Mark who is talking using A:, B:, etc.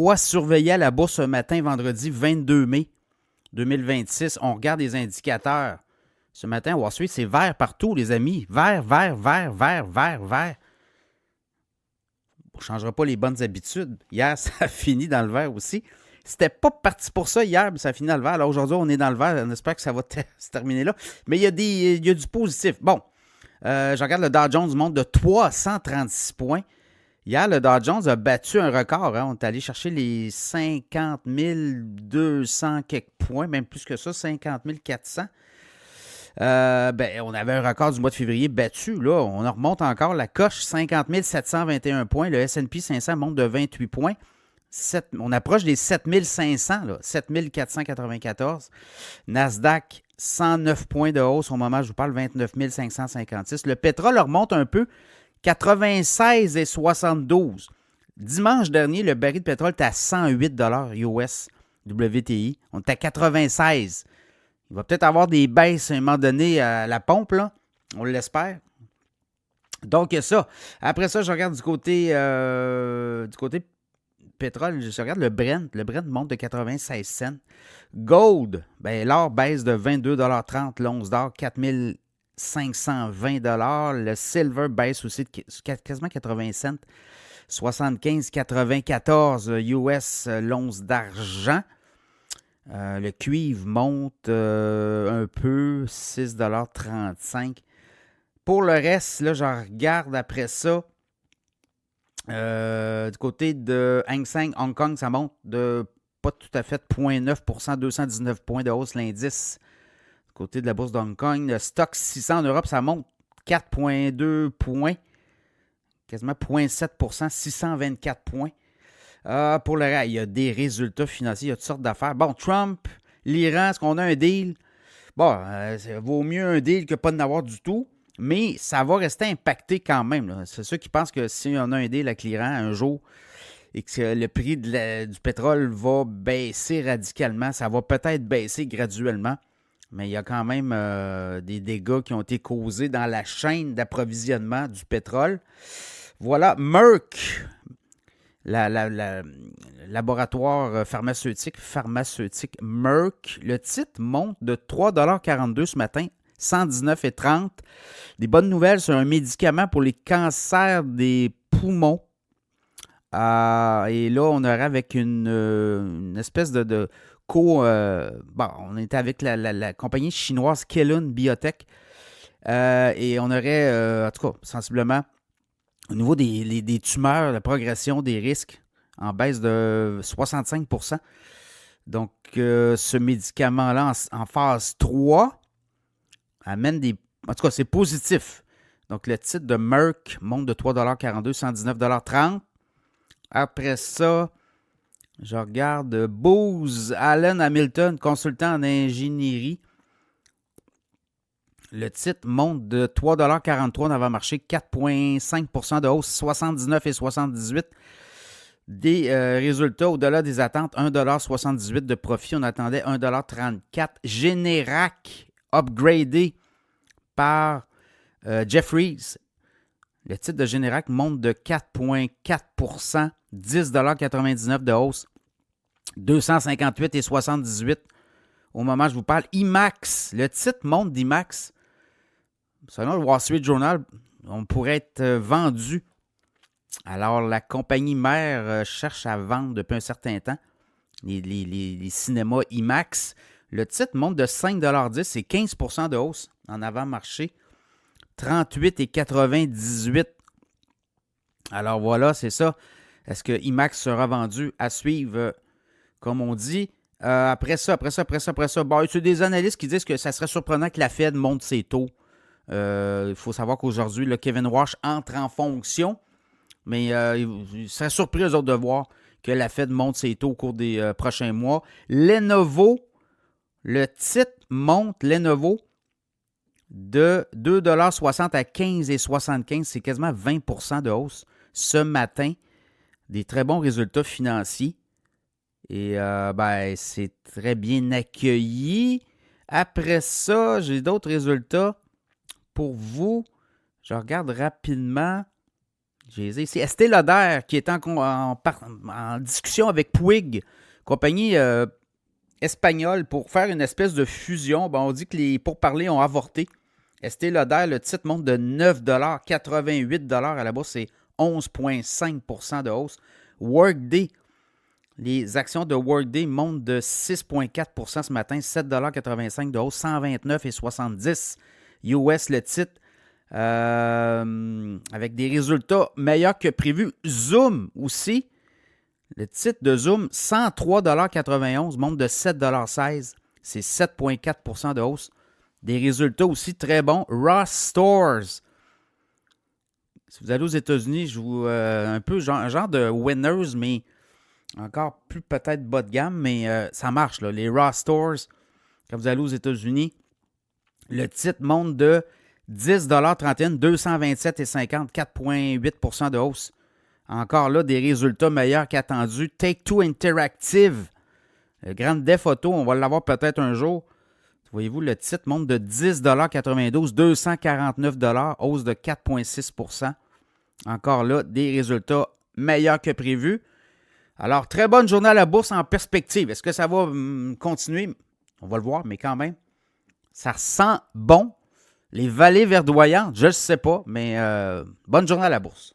A: Quoi surveiller à la bourse ce matin, vendredi 22 mai 2026? On regarde les indicateurs. Ce matin, Wall Street, c'est vert partout, les amis. Vert, vert, vert, vert, vert, vert. On ne changera pas les bonnes habitudes. Hier, ça a fini dans le vert aussi. C'était pas parti pour ça hier, mais ça a fini dans le vert. Alors aujourd'hui, on est dans le vert. On espère que ça va se terminer là. Mais il y a du positif. Bon, je regarde le Dow Jones monte de 336 points. Hier, le Dow Jones a battu un record. Hein. On est allé chercher les 50 200 quelques points, même plus que ça, 50 400. On avait un record du mois de février battu. Là, on en remonte encore la coche, 50 721 points. Le S&P 500 monte de 28 points. On approche des 7 500, là, 7 494. Nasdaq, 109 points de hausse au moment où je vous parle, 29 556. Le pétrole remonte un peu, 96,72. Dimanche dernier, le baril de pétrole était à 108 US WTI. On est à 96. Il va peut-être avoir des baisses à un moment donné à la pompe, là. On l'espère. Donc, ça. Après ça, je regarde du côté pétrole, je regarde le Brent. Le Brent monte de 96 cents. Gold, l'or baisse de 22,30 $. L'once d'or, 4520 $. Le silver baisse aussi de quasiment 80 cents. 75,94 US l'once d'argent. Le cuivre monte un peu, 6,35 $. Pour le reste, là, je regarde après ça. Du côté de Hang Seng, Hong Kong, ça monte de pas tout à fait 0,9 %, 219 points de hausse l'indice. Du côté de la bourse d'Hong Kong, le stock 600 en Europe, ça monte 4,2 points, quasiment 0,7 %, 624 points. Pour le reste, il y a des résultats financiers, il y a toutes sortes d'affaires. Bon, Trump, l'Iran, est-ce qu'on a un deal? Bon, ça vaut mieux un deal que pas de n'avoir du tout. Mais ça va rester impacté quand même. Là. C'est ceux qui pensent que si on a un deal avec l'Iran un jour et que le prix du pétrole va baisser radicalement, ça va peut-être baisser graduellement, mais il y a quand même des dégâts qui ont été causés dans la chaîne d'approvisionnement du pétrole. Voilà, Merck, laboratoire pharmaceutique Merck, le titre monte de 3,42 $ ce matin, 119,30 $. Des bonnes nouvelles sur un médicament pour les cancers des poumons. Et là, on aurait avec une espèce de on était avec la compagnie chinoise Kelun Biotech. Et on aurait, en tout cas, sensiblement, au niveau des tumeurs, la progression des risques en baisse de 65 %. Donc, ce médicament-là en phase 3 amène des... En tout cas, c'est positif. Donc, le titre de Merck monte de 3,42 $, 119,30 $. Après ça, je regarde Booz Allen Hamilton, consultant en ingénierie. Le titre monte de 3,43 $ dans le marché, 4,5 % de hausse, 79,78 $. Des résultats au-delà des attentes, 1,78 $ de profit. On attendait 1,34 $. Generac, upgradé par Jefferies. Le titre de Generac monte de 4,4 %, 10,99 $ de hausse, 258,78 $ au moment où je vous parle. IMAX, le titre monte d'IMAX. Selon le Wall Street Journal, on pourrait être vendu. Alors, la compagnie mère cherche à vendre depuis un certain temps les cinémas IMAX. Le titre monte de 5,10 $, c'est 15 % de hausse en avant-marché. 38,98 $. Alors voilà, c'est ça. Est-ce que IMAX sera vendu à suivre, comme on dit? Après ça. Bon, il y a des analystes qui disent que ça serait surprenant que la Fed monte ses taux. Il faut savoir qu'aujourd'hui, le Kevin Warsh entre en fonction. Mais il serait surpris, eux autres, de voir que la Fed monte ses taux au cours des prochains mois. Lenovo, le titre monte, Lenovo, de 2,60 $ à 15,75 $. C'est quasiment 20 % de hausse ce matin. Des très bons résultats financiers. Et c'est très bien accueilli. Après ça, j'ai d'autres résultats pour vous. Je regarde rapidement. J'ai ici Estée Lauder qui est en discussion avec Puig, compagnie espagnole, pour faire une espèce de fusion. Bon, on dit que les pourparlers ont avorté. Estée Lauder, le titre monte de 9 88 à la bourse, c'est 11,5 de hausse. Workday, les actions de Workday montent de 6,4 ce matin, 7,85 de hausse, 129,70 US le titre. Avec des résultats meilleurs que prévu. Zoom aussi. Le titre de Zoom, 103,91 monte de 7,16 c'est 7,4 de hausse. Des résultats aussi très bons. Ross Stores. Si vous allez aux États-Unis, je vous un peu un genre de winners, mais encore plus peut-être bas de gamme, mais ça marche. Là. Les Ross Stores, quand vous allez aux États-Unis, le titre monte de 10,31 227,50 4,8 de hausse. Encore là, des résultats meilleurs qu'attendus. Take-Two Interactive, le Grand Theft Auto, on va l'avoir peut-être un jour. Voyez-vous, le titre monte de 10,92 249 hausse de 4,6 Encore là, des résultats meilleurs que prévu. Alors, très bonne journée à la bourse en perspective. Est-ce que ça va continuer? On va le voir, mais quand même, ça sent bon. Les vallées verdoyantes, je ne sais pas, mais bonne journée à la bourse.